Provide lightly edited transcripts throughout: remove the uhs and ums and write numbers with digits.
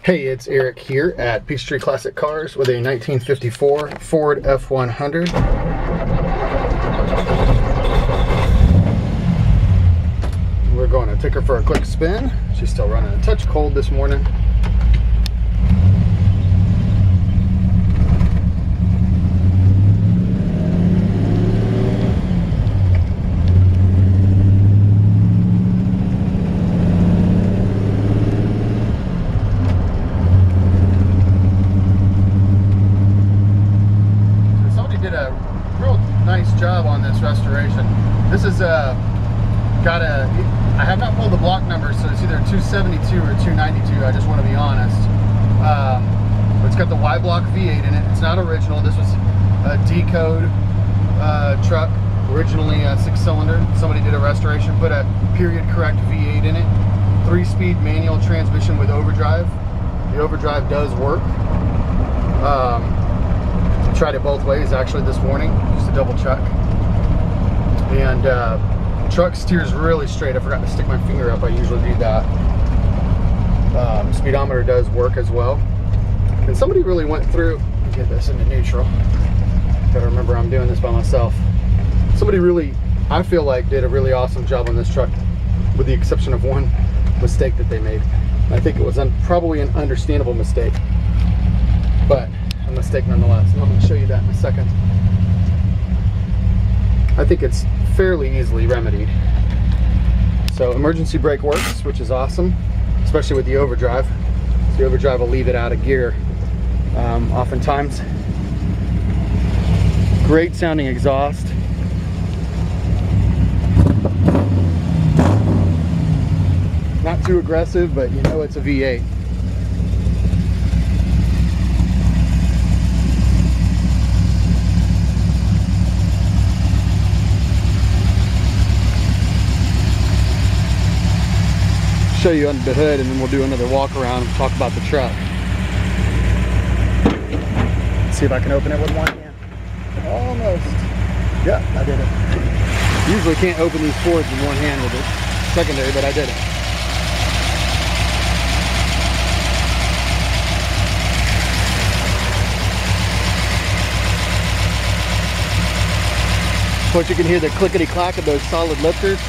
Hey, it's Eric here at Peachtree Classic Cars with a 1954 Ford F-100. We're going to take her for a quick spin. She's still running a touch cold this morning. Job on this restoration. This is I have not pulled the block number, so it's either 272 or 292. I just want to be honest. But it's got the Y block V8 in it. It's not original. This was a D-code truck, originally a 6-cylinder. Somebody did a restoration, put a period correct V8 in it. 3-speed manual transmission with overdrive. The overdrive does work. Tried it both ways actually this morning, just to double check. And truck steers really straight. I forgot to stick my finger up. I usually do that. Speedometer does work as well. And somebody really went through, get this into neutral. Gotta remember I'm doing this by myself. Somebody really, I feel like, did a really awesome job on this truck, with the exception of one mistake that they made. I think it was probably an understandable mistake, but a mistake nonetheless, and I'm going to show you that in a second. I think it's fairly easily remedied. So emergency brake works, which is awesome, especially with the overdrive. So the overdrive will leave it out of gear oftentimes. Great sounding exhaust. Not too aggressive, but you know it's a V8. Show you under the hood, and then we'll do another walk around and talk about the truck. Let's see if I can open it with one hand. Almost. Yeah, I did it. Usually can't open these Fords in one hand with it. Secondary, but I did it. Of course, you can hear the clickety-clack of those solid lifters.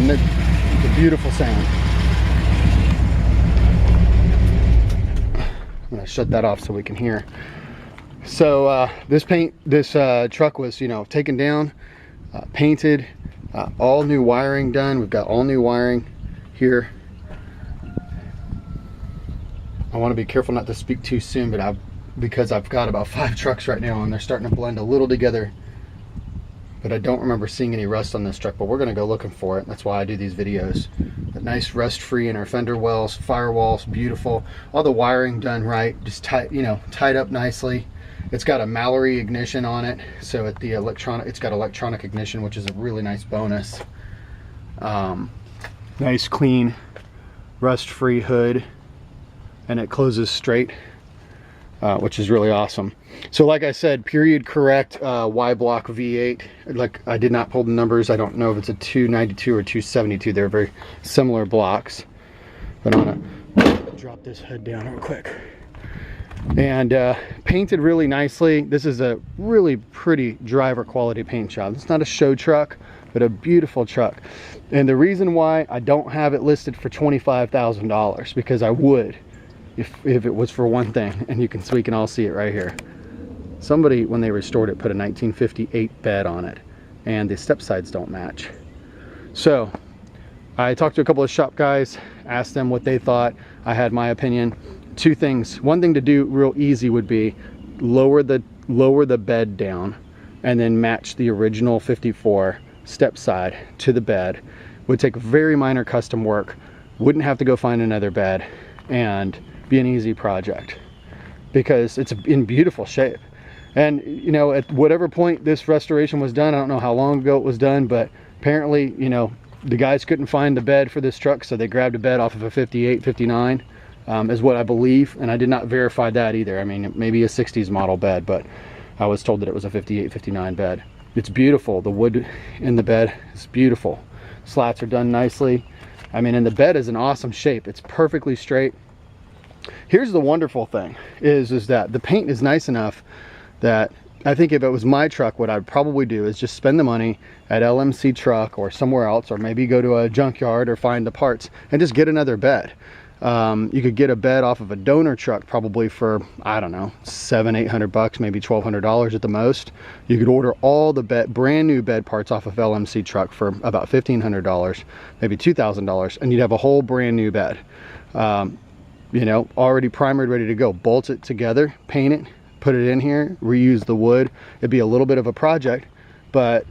It's a beautiful sound. I'm gonna shut that off so we can hear. So this truck was, taken down, painted, all new wiring done. We've got all new wiring here. I want to be careful not to speak too soon, but because I've got about 5 trucks right now and they're starting to blend a little together. But I don't remember seeing any rust on this truck, but we're gonna go looking for it. That's why I do these videos. But nice rust-free inner fender wells, firewalls, beautiful. All the wiring done right, just tied up nicely. It's got a Mallory ignition on it, so it's got electronic ignition, which is a really nice bonus. Nice clean rust-free hood, and it closes straight. Which is really awesome. So like I said, period correct Y block V8. Like, I did not pull the numbers. I don't know if it's a 292 or 272. They're very similar blocks. But I'm gonna drop this hood down real quick. And painted really nicely. This is a really pretty driver quality paint job. It's not a show truck, but a beautiful truck. And the reason why I don't have it listed for $25,000, because I would, if it was for one thing. And we can all see it right here. Somebody, when they restored it, put a 1958 bed on it, and the step sides don't match. So I talked to a couple of shop guys, asked them what they thought. I had my opinion. 2 things. One thing to do real easy would be lower the bed down and then match the original 54 step side to the bed. Would take very minor custom work, wouldn't have to go find another bed, and be an easy project, because it's in beautiful shape. And at whatever point this restoration was done, I don't know how long ago it was done, but apparently the guys couldn't find the bed for this truck, so they grabbed a bed off of a 58, 59 is what I believe, and I did not verify that either. I mean, maybe a 60s model bed, but I was told that it was a 58, 59 bed. It's beautiful. The wood in the bed is beautiful. Slats are done nicely. I mean, and the bed is in awesome shape. It's perfectly straight. Here's the wonderful thing is that the paint is nice enough that I think if it was my truck, what I'd probably do is just spend the money at LMC Truck or somewhere else, or maybe go to a junkyard or find the parts and just get another bed. You could get a bed off of a donor truck probably for, I don't know, $700-800, maybe $1,200 at the most. You could order all the brand new bed parts off of LMC Truck for about $1,500, maybe $2,000, and you'd have a whole brand new bed. You know, already primered, ready to go. Bolt it together, paint it, put it in here, reuse the wood. It'd be a little bit of a project, but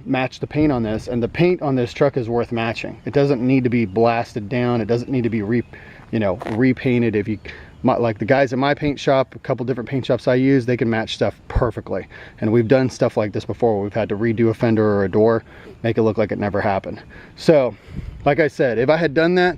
match the paint on this, and the paint on this truck is worth matching. It doesn't need to be blasted down. It doesn't need to be repainted. If you like the guys at my paint shop, a couple different paint shops I use, they can match stuff perfectly. And we've done stuff like this before where we've had to redo a fender or a door, make it look like it never happened. So like I said, if I had done that,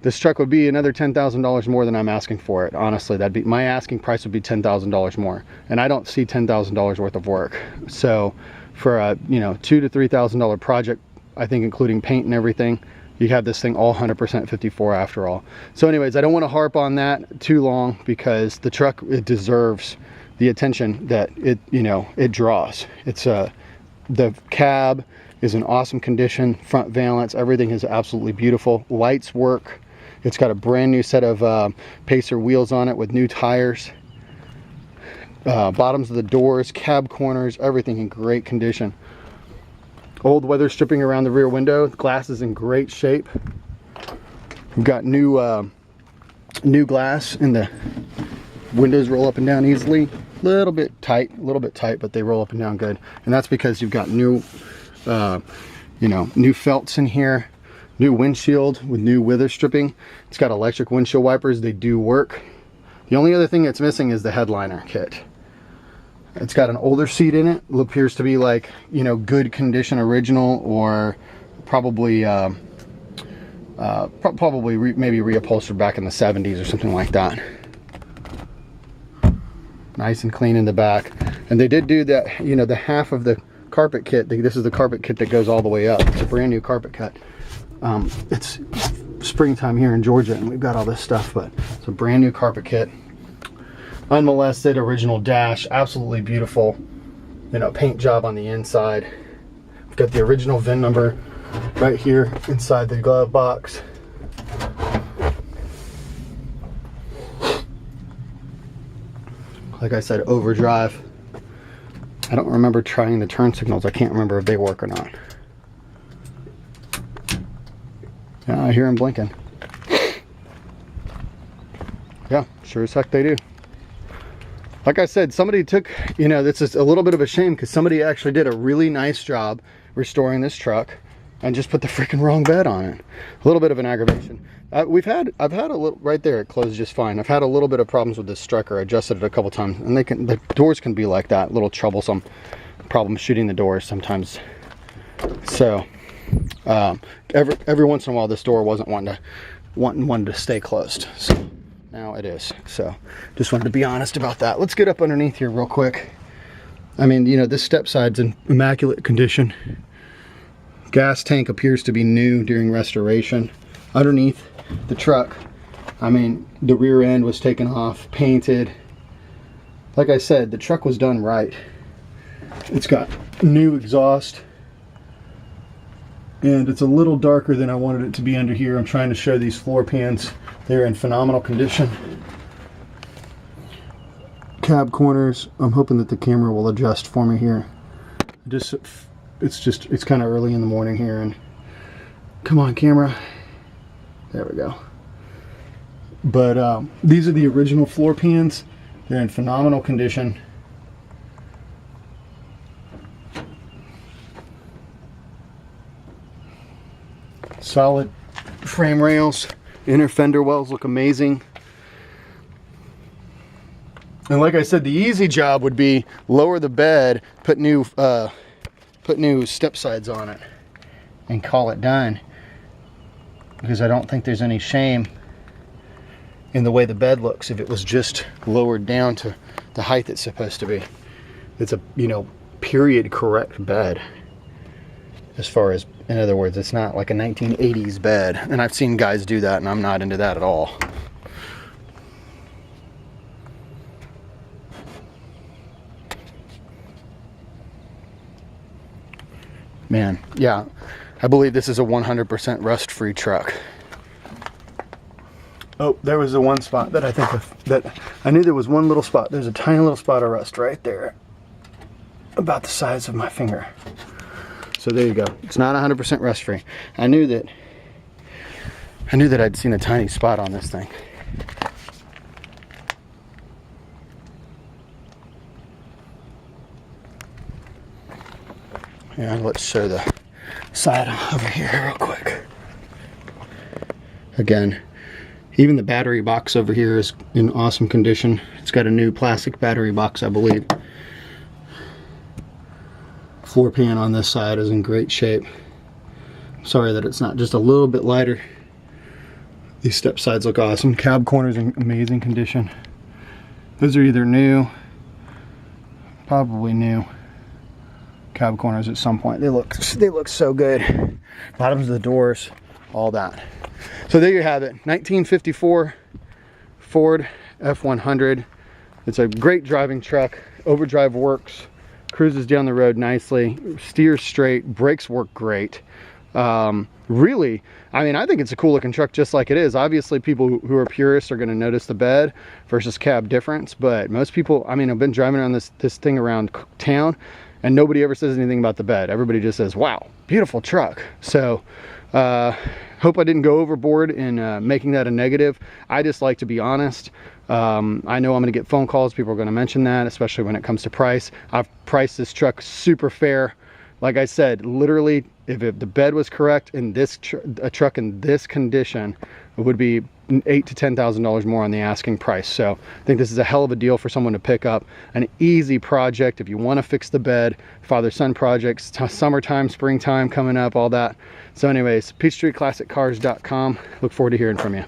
this truck would be another $10,000 more than I'm asking for it. Honestly, that'd be my asking price would be $10,000 more, and I don't see $10,000 worth of work. So for a $2,000 to $3,000 project, I think including paint and everything, you have this thing all 100% 54 after all. So anyways, I don't want to harp on that too long because the truck, it deserves the attention that it draws. It's the cab is in awesome condition, front valance, everything is absolutely beautiful. Lights work. It's got a brand new set of Pacer wheels on it with new tires. Bottoms of the doors, cab corners, everything in great condition. Old weather stripping around the rear window. The glass is in great shape. We've got new glass, and the windows roll up and down easily. A little bit tight, but they roll up and down good. And that's because you've got new felts in here. New windshield with new weather stripping. It's got electric windshield wipers. They do work. The only other thing that's missing is the headliner kit. It's got an older seat in it. It appears to be like, good condition original, or probably maybe reupholstered back in the 70s or something like that. Nice and clean in the back. And they did do that, the half of the carpet kit. This is the carpet kit that goes all the way up. It's a brand new carpet cut. It's springtime here in Georgia and we've got all this stuff, but it's a brand new carpet kit. Unmolested original dash, absolutely beautiful. Paint job on the inside. We've got the original VIN number right here inside the glove box. Like I said, overdrive. I don't remember trying the turn signals. I can't remember if they work or not. Yeah, I hear them blinking. Yeah, sure as heck they do. Like I said, somebody took, this is a little bit of a shame because somebody actually did a really nice job restoring this truck and just put the freaking wrong bed on it. A little bit of an aggravation. I've had a little, right there, it closed just fine. I've had a little bit of problems with this striker. I adjusted it a couple times, and the doors can be like that, a little troublesome. Problem shooting the doors sometimes. So every once in a while this door wasn't wanting to stay closed, so now it is. So just wanted to be honest about that. Let's get up underneath here real quick. I mean, this step side's in immaculate condition. Gas tank appears to be new during restoration. Underneath the truck, I mean, the rear end was taken off, painted. Like I said, the truck was done right. It's got new exhaust, and it's a little darker than I wanted it to be under here. I'm trying to show these floor pans. They're in phenomenal condition. Cab corners, I'm hoping that the camera will adjust for me here. It's kind of early in the morning here, and come on, camera. There we go. But these are the original floor pans. They're in phenomenal condition. Solid frame rails. Inner fender wells look amazing. And like I said, the easy job would be lower the bed, put new step sides on it, and call it done. Because I don't think there's any shame in the way the bed looks if it was just lowered down to the height it's supposed to be. It's a period correct bed as far as In other words, it's not like a 1980s bed, and I've seen guys do that, and I'm not into that at all. Man, yeah, I believe this is a 100% rust-free truck. Oh, there was the one spot that I think that I knew there was one little spot. There's a tiny little spot of rust right there, about the size of my finger. So there you go. It's not 100% rust-free. I knew that I'd seen a tiny spot on this thing. Yeah, let's show the side over here real quick. Again, even the battery box over here is in awesome condition. It's got a new plastic battery box, I believe. Floor pan on this side is in great shape. Sorry that it's not just a little bit lighter. These step sides look awesome. Cab corners in amazing condition. Those are either new, probably new cab corners at some point. They look so good. Bottoms of the doors, all that. So there you have it. 1954 Ford F-100. It's a great driving truck. Overdrive works, cruises down the road nicely, steers straight, brakes work great. Really, I mean, I think it's a cool looking truck just like it is. Obviously, people who are purists are going to notice the bed versus cab difference, but most people, I mean, I've been driving around this thing around town, and nobody ever says anything about the bed. Everybody just says, wow, beautiful truck. So hope I didn't go overboard in making that a negative. I just like to be honest. I know I'm going to get phone calls. People are going to mention that, especially when it comes to price. I've priced this truck super fair. Like I said, literally, if the bed was correct in this a truck in this condition, it would be $8,000 to $10,000 more on the asking price. So I think this is a hell of a deal for someone to pick up. An easy project if you want to fix the bed. Father-son projects, summertime, springtime coming up, all that. So anyways, PeachTreeClassicCars.com. Look forward to hearing from you.